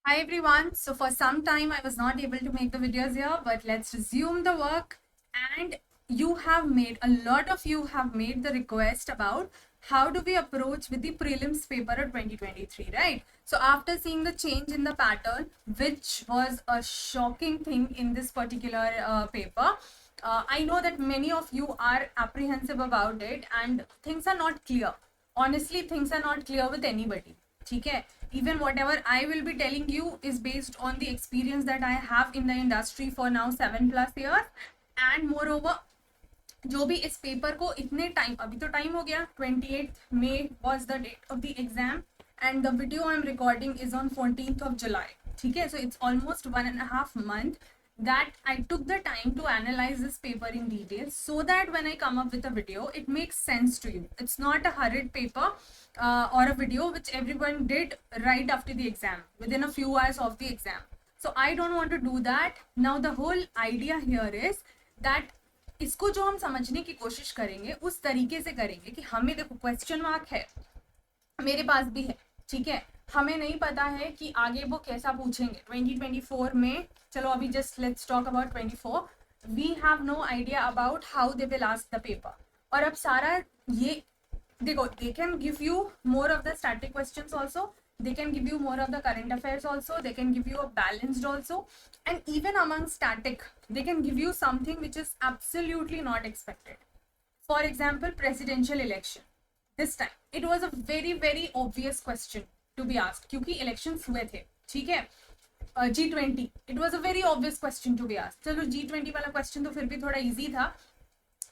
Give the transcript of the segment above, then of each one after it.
Hi everyone. So for some time I was not able to make the videos here, but let's resume the work. And a lot of you have made the request about how do we approach with the prelims paper of 2023, right? So after seeing the change in the pattern, which was a shocking thing in this particular paper, I know that many of you are apprehensive about it and things are not clear. Honestly, things are not clear with anybody. ठीक है, even whatever I will be telling you is based on the experience that I have in the industry for now 7+ years. And moreover, जो भी इस paper को इतने time, अभी तो time हो गया, 28 May was the date of the exam and the video I'm recording is on 14th of July. ठीक है, so it's almost 1.5 month that I took the time to analyze this paper in detail so that when I come up with a video, it makes sense to you. It's not a hurried paper or a video which everyone did right after the exam, within a few hours of the exam. So I don't want to do that. Now the whole idea here is that इसको जो हम समझने की कोशिश करेंगे उस तरीके से करेंगे कि हमें, देखो, क्वेश्चन मार्क है, मेरे पास भी है, ठीक है, हमें नहीं पता है कि आगे वो कैसा पूछेंगे 2024 में. चलो अभी just let's talk about 24. We have no idea about how they will ask the paper. और अब सारा ये देखो, they can give you more of the static questions also, they can give you more of the current affairs also, they can give you a balanced also, and even among static they can give you something which is absolutely not expected. For example, presidential election. This time it was a very very obvious question to be asked क्योंकि elections हुए थे, ठीक है. G20, it was a very obvious question to be asked. चलो G20 वाला question तो फिर भी थोड़ा easy था,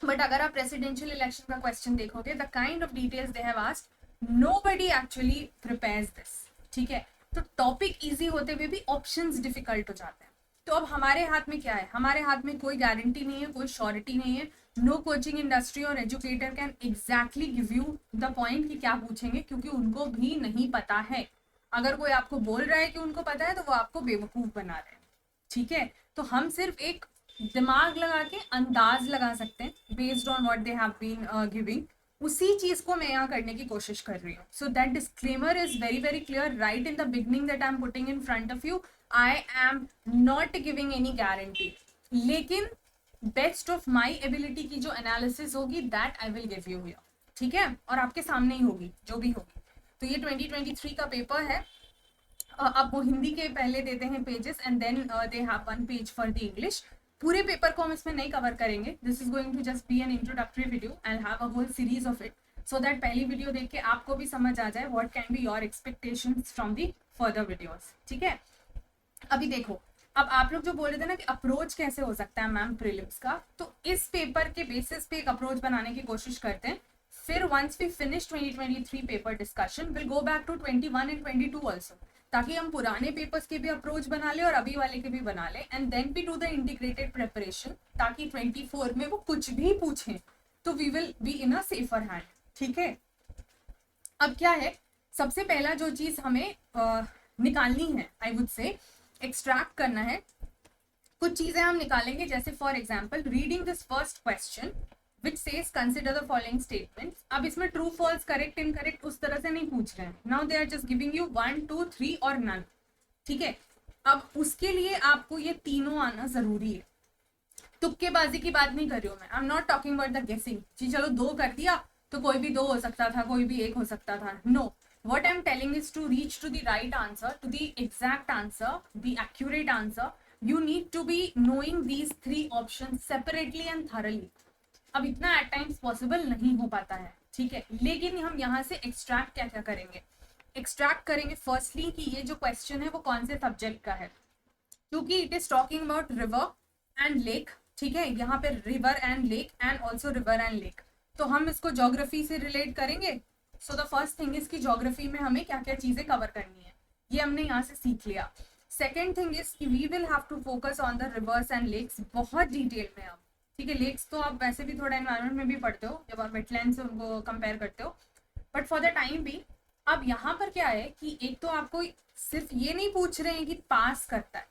बट अगर आप प्रेसिडेंशियल इलेक्शन का क्वेश्चन देखोगे, the kind of details they have asked, nobody actually prepares this. ठीक है, तो टॉपिक इजी होते हुए भी ऑप्शंस डिफिकल्ट हो जाते हैं. तो अब हमारे हाथ में क्या है? हमारे हाथ में कोई गारंटी नहीं है, कोई श्योरिटी नहीं है. नो कोचिंग इंडस्ट्री और educator can exactly give you the point कि क्या पूछेंगे, क्योंकि उनको भी नहीं पता है. अगर कोई आपको बोल रहा है कि उनको पता है तो वो आपको बेवकूफ बना रहे हैं. ठीक है, तो हम सिर्फ एक दिमाग लगा के अंदाज लगा सकते हैं based on what they have been giving. उसी चीज को मैं यहाँ करने की कोशिश कर रही हूँ. So that disclaimer is very very clear right in the beginning that I am putting in front of you. I am not giving any guarantee, लेकिन बेस्ट ऑफ माई एबिलिटी की जो एनालिसिस होगी that I will give you here. ठीक है, और आपके सामने ही होगी जो भी होगी. तो ये 2023 का पेपर है. अब वो हिंदी के पहले देते हैं pages and then they have one page for the English. पूरे पेपर को हम इसमें नहीं कवर करेंगे. This is going to just be an introductory video and have a whole series of it, so that पहली वीडियो देख के आपको भी समझ आ जाए what can be your expectations from the further videos. ठीक है, अभी देखो, अब आप लोग जो बोल रहे थे ना कि अप्रोच कैसे हो सकता है मैम प्रीलिम्स का, तो इस पेपर के बेसिस पे एक अप्रोच बनाने की कोशिश करते हैं. फिर once we finish 2023 paper discussion, will go back to 21 and 22 also, ताकि हम पुराने पेपर्स के भी अप्रोच बना ले और अभी वाले के भी बना ले, and then be do the integrated preparation, ताकि 24 में वो कुछ भी पूछें तो we will be in a safer hand. ठीक है, अब क्या है, सबसे पहला जो चीज हमें निकालनी है, आई वुड से एक्सट्रैक्ट करना है. कुछ चीजें हम निकालेंगे, जैसे for example reading this first question which says consider the following statements. अब इसमें ट्रू फॉल्स करेक्ट इनकरेक्ट उस तरह से नहीं पूछ रहे हैं. Now they are just giving you 1 2 3 और नन. ठीक है, अब उसके लिए आपको ये तीनों आना जरूरी है. तुक्केबाजी की बात नहीं कर रही हूँ मैं. I am not talking about the गेसिंग जी, चलो दो कर दिया तो कोई भी दो हो सकता था, कोई भी एक हो सकता था. No, what I'm telling is to reach to the right answer, to the exact answer, the accurate answer, you need to be knowing these three options separately and thoroughly. अब इतना at times possible नहीं हो पाता है, ठीक है, लेकिन हम यहाँ से extract क्या क्या करेंगे. extract करेंगे firstly कि ये जो question है वो कौन से subject का है, क्योंकि it is talking about river and lake. ठीक है, यहाँ पे river and lake and also river and lake, तो हम इसको geography से relate करेंगे. So the first thing is कि ज्योग्राफी में हमें क्या क्या चीजें कवर करनी है, ये हमने यहाँ से सीख लिया. सेकेंड थिंग इज कि we will have to focus on the rivers and lakes बहुत डिटेल में अब. ठीक है, लेक्स तो आप वैसे भी थोड़ा एनवायरमेंट में भी पढ़ते हो जब आप वेटलैंड से उनको कंपेयर करते हो, बट फॉर द टाइम भी अब यहाँ पर क्या है कि एक तो आपको सिर्फ ये नहीं पूछ रहे हैं कि पास करता है,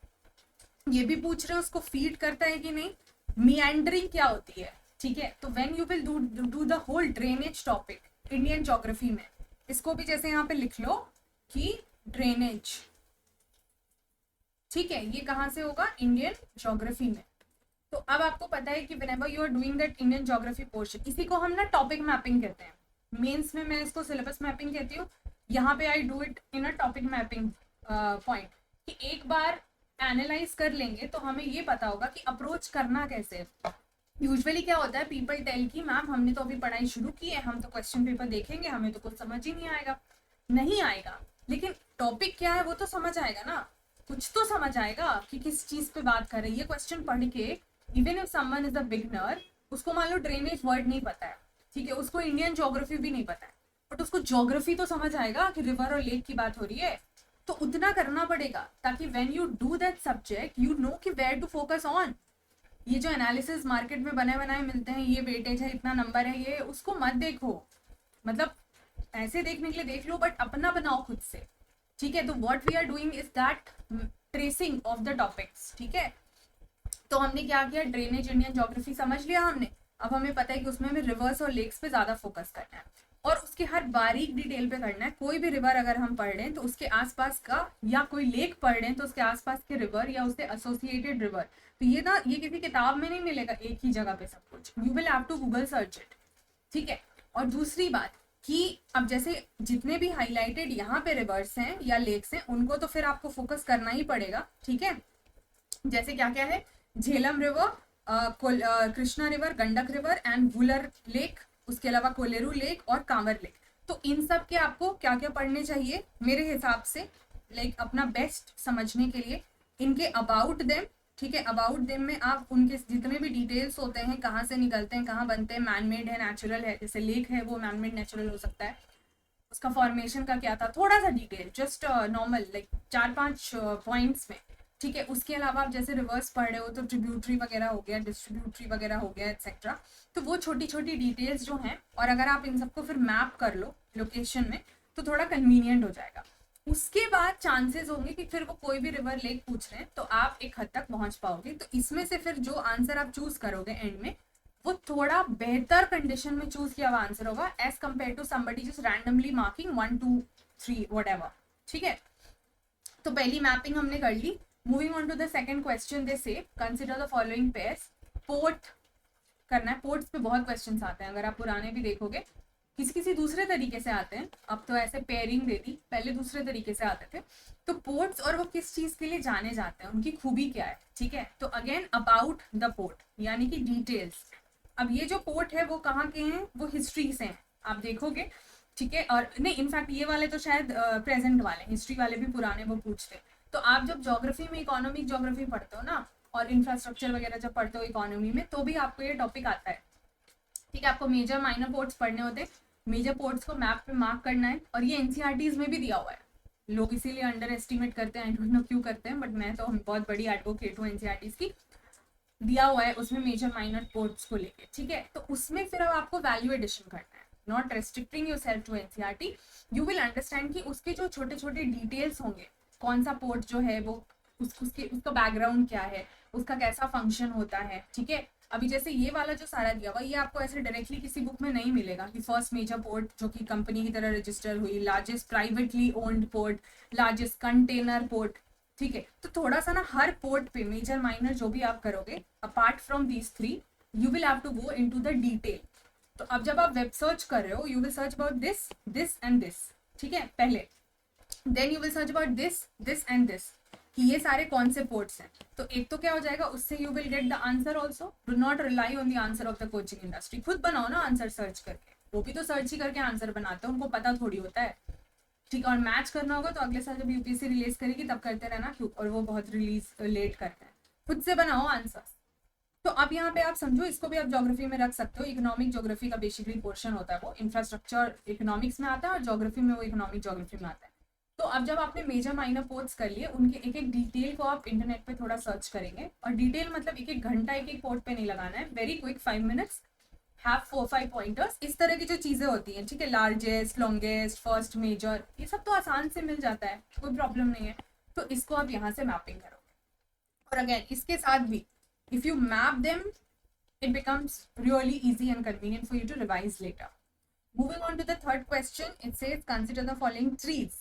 ये भी पूछ रहे हैं उसको फीड करता है कि नहीं, मिएंडरिंग क्या होती है. ठीक है, तो when you will do the whole drainage topic Indian geography में, इसको भी जैसे यहाँ पे लिख लो कि ड्रेनेज. ठीक है, ये कहाँ से होगा, इंडियन ज्योग्राफी में। तो अब आपको पता है कि whenever you are doing that Indian geography portion, इसी को हम ना टॉपिक मैपिंग कहते हैं। मेंस में मैं इसको सिलेबस मैपिंग कहती हूँ, यहाँ पे I do it in a topic mapping point, कि एक बार एनालाइज कर लेंगे तो हमें ये पता होगा कि अप्रोच करना कैसे है। यूजुअली क्या होता है, पीपल टेल की मैम हमने तो अभी पढ़ाई शुरू की है, हम तो क्वेश्चन पेपर देखेंगे, हमें तो कुछ समझ ही नहीं आएगा। नहीं आएगा, लेकिन टॉपिक क्या है वो तो समझ आएगा ना, कुछ तो समझ आएगा कि किस चीज पे बात कर रही है। क्वेश्चन पढ़ के even if someone is a beginner, उसको मान लो ड्रेनेज वर्ड नहीं पता है, ठीक है, उसको इंडियन ज्योग्राफी भी नहीं पता है, बट उसको ज्योग्राफी तो समझ आएगा कि रिवर और लेक की बात हो रही है। तो उतना करना पड़ेगा ताकि when you do that subject you know कि वेयर टू फोकस ऑन। ये जो एनालिसिस मार्केट में बने बनाए मिलते हैं, ये वेटेज है, इतना नंबर है, ये उसको मत देखो, मतलब ऐसे देखने के लिए देख लो बट अपना बनाओ खुद से। ठीक है, तो what we are doing is that tracing of the topics. ठीक है, तो हमने क्या किया, ड्रेनेज इंडियन ज्योग्राफी समझ लिया हमने, अब हमें पता है कि उसमें हमें रिवर्स और लेक्स पे ज्यादा फोकस करना है और उसके हर बारीक डिटेल पे करना है। कोई भी रिवर अगर हम पढ़ रहे हैं तो उसके आसपास का, या कोई लेक पढ़ रहे हैं तो उसके आसपास के रिवर या उससे एसोसिएटेड रिवर, तो ये ना, ये किसी किताब में नहीं मिलेगा एक ही जगह पे सब कुछ, you will have to Google search it. ठीक है, और दूसरी बात कि अब जैसे जितने भी हाईलाइटेड यहाँ पे रिवर्स हैं या लेक्स हैं उनको तो फिर आपको फोकस करना ही पड़ेगा। ठीक है, जैसे क्या क्या है, Jhelum river, Krishna river, Gandak river and Wular lake, उसके अलावा कोलेरू लेक और कांवर लेक। तो इन सब के आपको क्या क्या पढ़ने चाहिए मेरे हिसाब से, लाइक अपना बेस्ट समझने के लिए, इनके अबाउट देम। ठीक है, अबाउट देम में आप उनके जितने भी डिटेल्स होते हैं, कहाँ से निकलते हैं, कहाँ बनते हैं, मैन मेड है, नेचुरल है, जैसे लेक है वो मैन मेड नेचुरल हो सकता है, उसका फॉर्मेशन का क्या था, थोड़ा सा detail, just normal like 4-5 points में। ठीक है, उसके अलावा आप जैसे रिवर्स पढ़ रहे हो तो ट्रिब्यूटरी वगैरह हो गया, डिस्ट्रीब्यूटरी वगैरह हो गया, एक्सेट्रा। तो वो छोटी छोटी डिटेल्स जो हैं, और अगर आप इन सबको फिर मैप कर लो लोकेशन में तो थोड़ा कन्वीनियंट हो जाएगा। उसके बाद चांसेस होंगे कि फिर वो कोई भी रिवर लेक पूछ रहे हैं तो आप एक हद तक पहुंच पाओगे। तो इसमें से फिर जो आंसर आप चूज करोगे एंड में, वो थोड़ा बेहतर कंडीशन में चूज किया हुआ आंसर होगा as compare to somebody just randomly marking 1 2 3 whatever. ठीक है, तो पहली मैपिंग हमने कर ली। Moving on to the second question, they say consider the following pairs. Port करना है, पोर्ट्स पे बहुत क्वेश्चंस आते हैं, अगर आप पुराने भी देखोगे किसी किसी दूसरे तरीके से आते हैं, अब तो ऐसे पेयरिंग दे दी, पहले दूसरे तरीके से आते थे। तो पोर्ट्स और वो किस चीज के लिए जाने जाते हैं, उनकी खूबी क्या है। ठीक है, तो अगेन अबाउट द पोर्ट यानी कि डिटेल्स। अब ये जो पोर्ट है वो कहाँ के हैं, वो हिस्ट्री से हैं, आप देखोगे। ठीक है, और नहीं इनफैक्ट ये वाले तो शायद प्रेजेंट वाले, हिस्ट्री वाले भी पुराने वो पूछते हैं। तो आप जब ज्योग्राफी में इकोनॉमिक ज्योग्राफी पढ़ते हो ना, और इंफ्रास्ट्रक्चर वगैरह जब पढ़ते हो इकोनॉमी में, तो भी आपको ये टॉपिक आता है। ठीक है, आपको मेजर माइनर पोर्ट्स पढ़ने होते हैं, मेजर पोर्ट्स को मैप पे मार्क करना है, और ये एनसीईआरटीज में भी दिया हुआ है। लोग इसीलिए अंडर एस्टिमेट करते हैं, आई डोंट नो क्यों करते हैं, बट मैं तो बहुत बड़ी एडवोकेट हूँ एनसीईआरटीज की। दिया हुआ है उसमें मेजर माइनर पोर्ट्स को लेके। ठीक है, तो उसमें फिर अब आपको वैल्यू एडिशन करना है, not restricting yourself to NCERT. You will understand कि उसके जो छोटे छोटे डिटेल्स होंगे, कौन सा पोर्ट जो है वो उसका बैकग्राउंड क्या है, उसका कैसा फंक्शन होता है। ठीक है, अभी जैसे ये वाला जो सारा दिया हुआ, ये आपको ऐसे डायरेक्टली किसी बुक में नहीं मिलेगा कि फर्स्ट मेजर पोर्ट जो कि कंपनी की तरह रजिस्टर हुई, largest privately owned port, largest container port. ठीक है, तो थोड़ा सा ना हर पोर्ट पे मेजर माइनर जो भी आप करोगे, apart from these 3 you will have to go into the detail. तो अब जब आप वेब सर्च कर रहे हो, you will search about this this and this. ठीक है, पहले then you will search about this this and this, कि ये सारे कौन से पोर्ट्स हैं। तो एक तो क्या हो जाएगा, उससे you will get the answer also. Do not rely on the answer of the coaching industry, खुद बनाओ ना आंसर सर्च करके, वो भी तो सर्च ही करके आंसर बनाते हैं, उनको पता थोड़ी होता है। ठीक है, और मैच करना होगा तो अगले साल जब यूपीएससी रिलीज करेगी तब करते रहना, क्यों, और वो बहुत रिलीज लेट करते हैं। खुद से बनाओ आंसर। तो अब यहाँ पे आप समझो, इसको भी आप ज्योग्राफी में रख सकते हो। इकोनॉमिक ज्योग्राफी का बेसिकली पोर्शन होता है वो, इंफ्रास्ट्रक्चर इकोनॉमिक्स में आता है और ज्योग्राफी में वो इकोनॉमिक ज्योग्राफी में आता है। तो अब जब आपने मेजर माइनर पोर्ट्स कर लिए, उनके एक एक डिटेल को आप इंटरनेट पे थोड़ा सर्च करेंगे, और डिटेल मतलब एक एक घंटा एक एक पोर्ट पे नहीं लगाना है, very quick 5 minutes, have 4-5 pointers, इस तरह की जो चीजें होती हैं। ठीक है, लार्जेस्ट, लॉन्गेस्ट, फर्स्ट मेजर, ये सब तो आसान से मिल जाता है, कोई प्रॉब्लम नहीं है। तो इसको आप यहाँ से मैपिंग करोगे, और अगेन इसके साथ भी if you map them it becomes really easy and convenient for you to revise later. Moving on to the third question, it says consider the following trees.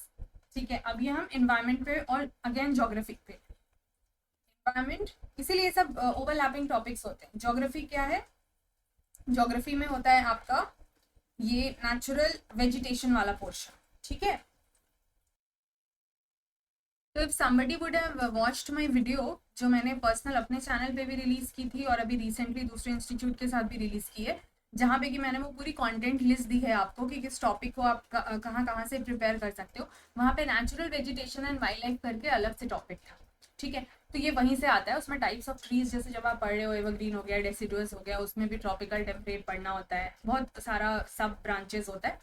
ठीक है, अब ये हम environment पे और again geographic पे, एनवायरमेंट, इसीलिए ये सब ओवरलैपिंग टॉपिक्स होते हैं। ज्योग्राफी क्या है? ज्योग्राफी में होता है आपका ये नेचुरल वेजिटेशन वाला पोर्शन, ठीक है। तो if somebody would have watched my video, जो मैंने पर्सनल अपने चैनल पे भी रिलीज की थी और अभी रिसेंटली दूसरे इंस्टीट्यूट के साथ भी रिलीज की है, जहाँ पे कि मैंने वो पूरी कंटेंट लिस्ट दी है आपको कि किस टॉपिक को आप कहाँ कहाँ से प्रिपेयर कर सकते हो। वहाँ पे natural vegetation and wild life करके अलग से टॉपिक था, ठीक है। तो ये वहीं से आता है। उसमें टाइप्स ऑफ ट्रीज जैसे जब आप पढ़ रहे हो, एवरग्रीन हो गया, डेसिडुअस हो गया, उसमें भी ट्रॉपिकल टेम्परेट पढ़ना होता है, बहुत सारा सब ब्रांचेस होता है।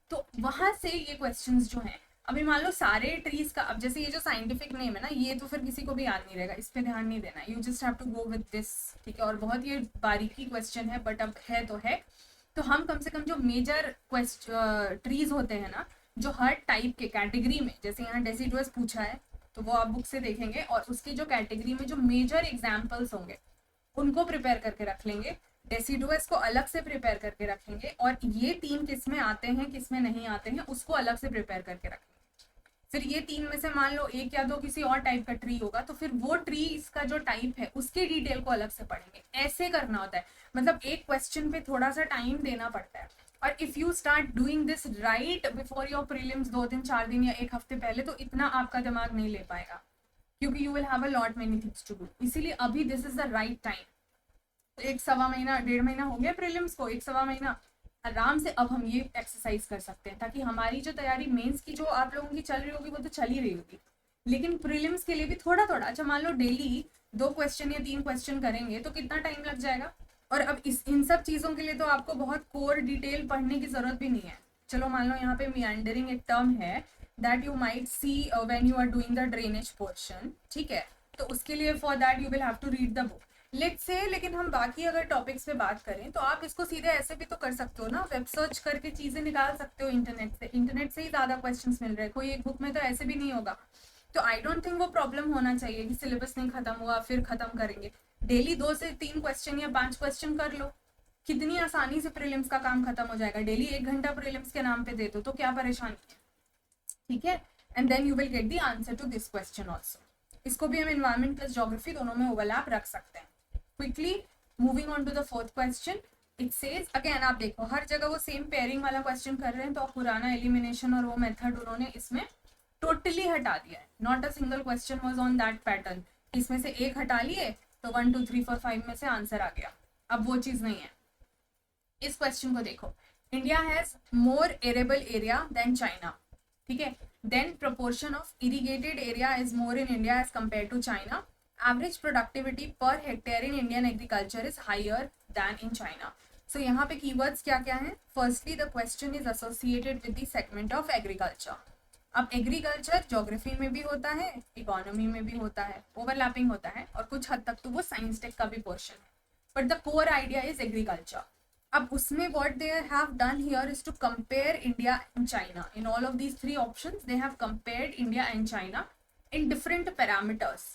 तो वहां से ये क्वेश्चंस जो हैं, अभी मान लो सारे ट्रीज का, अब जैसे ये जो साइंटिफिक नेम है ना, ये तो फिर किसी को भी याद नहीं रहेगा, इस पे ध्यान नहीं देना, you just have to go with this, ठीक है। और बहुत ये बारीकी क्वेश्चन है, बट अब है तो है। तो हम कम से कम जो मेजर ट्रीज होते हैं ना, जो हर टाइप के कैटेगरी में, जैसे यहाँ डेसिडुअस पूछा है तो वो आप बुक से देखेंगे, और उसकी जो कैटेगरी में जो मेजर एग्जाम्पल्स होंगे उनको प्रिपेयर करके रख लेंगे, डेसिडुअस को अलग से प्रिपेयर करके रखेंगे, और ये तीन किस में आते हैं किस में नहीं आते हैं उसको अलग से प्रिपेयर करके रखेंगे। फिर ये तीन में से मान लो एक या दो किसी और टाइप का ट्री होगा, तो फिर वो ट्री इसका जो टाइप है उसके डिटेल को अलग से पढ़ेंगे। ऐसे करना होता है, मतलब एक क्वेश्चन पे थोड़ा सा टाइम देना पड़ता है। और if you start doing this right before your prelims, 2 दिन 4 दिन या एक हफ्ते पहले, तो इतना आपका दिमाग नहीं ले पाएगा, क्योंकि you will have a lot many things to do. इसीलिए अभी this is the right time. एक सवा महीना 1.5 महीना हो गया प्रीलिम्स को, एक सवा महीना आराम से अब हम ये एक्सरसाइज कर सकते हैं, ताकि हमारी जो तैयारी मेंस की जो आप लोगों की चल रही होगी वो तो चल ही रही होगी, लेकिन प्रीलिम्स के लिए भी थोड़ा थोड़ा, अच्छा मान लो डेली 2 क्वेश्चन या 3 क्वेश्चन करेंगे तो कितना टाइम लग जाएगा। और अब इन सब चीज़ों के लिए तो आपको बहुत कोर डिटेल पढ़ने की जरूरत भी नहीं है। चलो मान लो यहाँ पे मियांडरिंग एक टर्म है that you might see when you are doing the drainage portion, ठीक है। तो उसके लिए for that you will have to read the book, let's say. लेकिन हम बाकी अगर टॉपिक्स पे बात करें तो आप इसको सीधे ऐसे भी तो कर सकते हो ना, वेब सर्च करके चीजें निकाल सकते हो इंटरनेट से ही ज्यादा क्वेश्चंस मिल रहे हैं, कोई एक बुक में तो ऐसे भी नहीं होगा। तो आई डोंट थिंक वो प्रॉब्लम होना चाहिए कि सिलेबस नहीं खत्म हुआ फिर खत्म करेंगे। डेली 2 से 3 क्वेश्चन या 5 क्वेश्चन कर लो, कितनी आसानी से प्रीलिम्स का काम खत्म हो जाएगा। डेली 1 घंटा प्रीलिम्स के नाम पे दे दो तो क्या परेशानी है, ठीक है। And then you will get the answer to this question also. इसको भी हम एनवायरमेंट प्लस ज्योग्राफी दोनों में ओवरलैप रख सकते हैं। Quickly moving on to the 4th question, it says again, आप देखो हर जगह वो सेम पेयरिंग वाला क्वेश्चन कर रहे हैं, तो पुराना एलिमिनेशन और वो मेथड उन्होंने इसमें टोटली हटा दिया है। Not a single question was on that pattern, इसमें से एक हटा लिए तो 1 2 3 4 5 में से आंसर आ गया। अब वो चीज नहीं है। इस क्वेश्चन को देखो, India has more arable area than China, ठीक है। Then proportion of irrigated area is more in India as compared to China. Average productivity per hectare in Indian agriculture is higher than in China. So यहाँ पे keywords क्या क्या हैं? Firstly, the question is associated with the segment of agriculture. अब agriculture geography में भी होता है, इकोनॉमी में भी होता है, ओवरलैपिंग होता है, और कुछ हद तक तो वो साइंस टेक का भी पोर्शन है, but the core idea is agriculture. अब उसमें what they have done here is to compare India and China. In all of these 3 options, they have compared India and China in different parameters.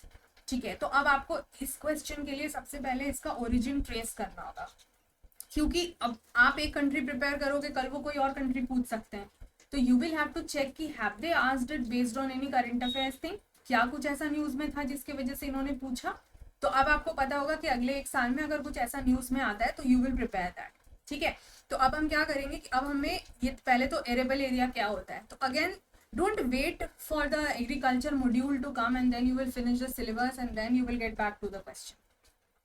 ठीक है, तो अब आपको इस question के लिए सबसे पहले इसका ओरिजिन ट्रेस करना होगा, क्योंकि अब आप एक कंट्री प्रिपेयर करोगे, कल वो कोई और कंट्री पूछ सकते हैं, तो you will have to check कि have they asked it based on any current affairs thing, क्या कुछ ऐसा न्यूज में था जिसकी वजह से इन्होंने पूछा। तो अब आपको पता होगा कि अगले 1 साल में अगर कुछ ऐसा न्यूज में आता है तो यू विल प्रिपेयर दैट, ठीक है। तो अब हम क्या करेंगे कि अब हमें ये पहले तो एरेबल एरिया क्या होता है, तो again don't wait for the agriculture module to come and then you will finish the syllabus and then you will get back to the question.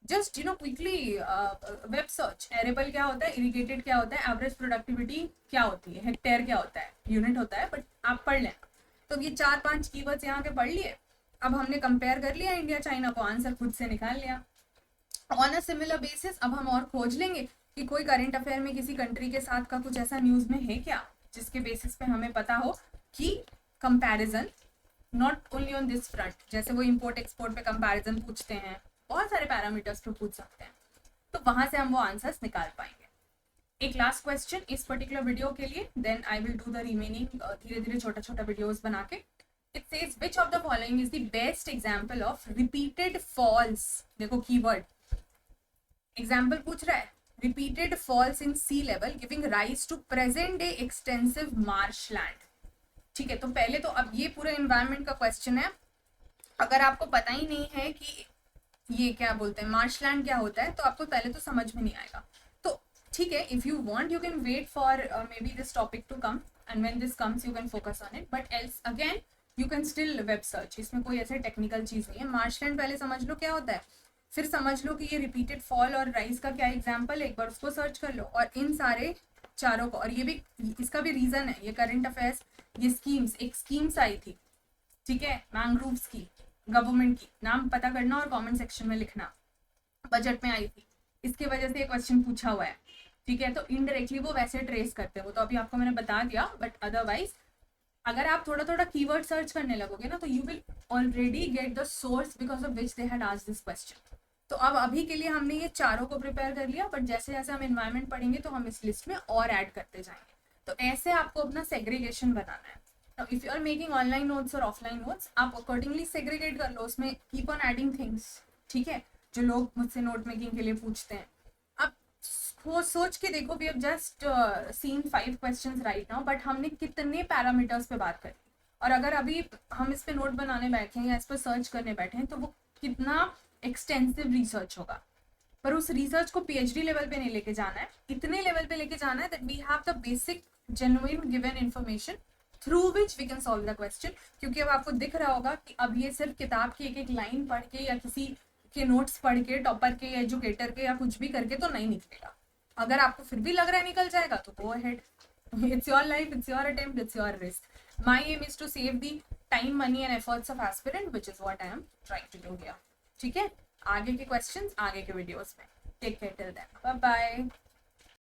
Just quickly web search, arable क्या होता है, irrigated क्या होता है, average productivity क्या होती है, hectare क्या होता है, यूनिट होता है, बट आप पढ़ लें। तो ये 4-5 कीवर्ड्स यहाँ के पढ़ लिए। अब हमने कंपेयर कर लिया इंडिया चाइना को, आंसर खुद से निकाल लिया। ऑन अ सिमिलर बेसिस अब हम और खोज लेंगे कि कोई करंट अफेयर में किसी कंट्री के साथ का कुछ ऐसा न्यूज में है क्या, जिसके बेसिस पे हमें पता हो कि comparison not only on this front, जैसे वो इंपोर्ट एक्सपोर्ट पे कंपैरिजन पूछते हैं, बहुत सारे पैरामीटर्स पे पूछ सकते हैं, तो वहां से हम वो आंसर्स निकाल पाएंगे। एक लास्ट क्वेश्चन इस पर्टिकुलर वीडियो के लिए, then I will do the remaining धीरे धीरे छोटा छोटा वीडियोस बना के। It says which of the following is the best example of repeated falls, देखो कीवर्ड एग्जाम्पल पूछ रहा है, repeated falls in sea level giving rise to present day extensive marshland, ठीक है। तो पहले तो अब ये पूरा एनवायरनमेंट का क्वेश्चन है, अगर आपको पता ही नहीं है कि ये क्या बोलते हैं मार्शलैंड क्या होता है, तो आपको पहले तो समझ में नहीं आएगा। तो ठीक है, if you want you can wait for may be this topic to come, and when this comes you can focus on it, but else again you can still web search, इसमें कोई ऐसे टेक्निकल चीज नहीं है। Marshland पहले समझ लो क्या होता है, फिर समझ लो कि ये रिपीटेड फॉल और राइज का क्या एग्जाम्पल है, एक बार उसको सर्च कर लो, और इन सारे चारों को, और ये भी इसका भी रीजन है, ये करंट अफेयर्स, ये स्कीम्स, एक स्कीम्स आई थी, ठीक है, मैंग्रोव्स की, गवर्नमेंट की, नाम पता करना और कमेंट सेक्शन में लिखना, बजट में आई थी, इसकी वजह से ये क्वेश्चन पूछा हुआ है, ठीक है। तो इनडायरेक्टली वो वैसे ट्रेस करते हैं, वो तो अभी आपको मैंने बता दिया, बट अदरवाइज अगर आप थोड़ा थोड़ा कीवर्ड सर्च करने लगोगे ना, तो you will already get the source because of which they had asked this question. तो अब अभी के लिए हमने ये चारों को प्रिपेयर कर लिया, बट जैसे जैसे हम इन्वायरमेंट पढ़ेंगे तो हम इस लिस्ट में और ऐड करते जाएंगे। तो ऐसे आपको अपना सेग्रीगेशन बनाना है। Now, if you are making online notes और offline notes, आप accordingly segregate कर लो, उसमें keep on adding things, ठीक है, जो लोग मुझसे नोट मेकिंग के लिए पूछते हैं। अब वो सोच के देखो, we have just seen 5 questions right now, but हमने कितने पैरामीटर्स पे बात करी, और अगर अभी हम इस पे नोट बनाने बैठे हैं या इस पर सर्च करने बैठे हैं, तो वो कितना एक्सटेंसिव रिसर्च होगा। पर उस रिसर्च को पीएचडी लेवल पे नहीं लेके जाना है, इतने लेवल पे लेके जाना है that we have the basic genuine given information through which we can solve the question. क्योंकि अब आपको दिख रहा होगा कि अब ये सिर्फ किताब की एक एक लाइन पढ़ के या किसी के नोट्स पढ़ के, टॉपर के, एजुकेटर के, या कुछ भी करके तो नहीं निकलेगा। अगर आपको फिर भी लग रहा है निकल जाएगा तो go ahead, it's your life, it's your attempt, it's your risk. My aim is to save the time, money and efforts of aspirant, which is what I am trying to do here. ठीक है, आगे के questions आगे के videos में। Take care till then, bye bye.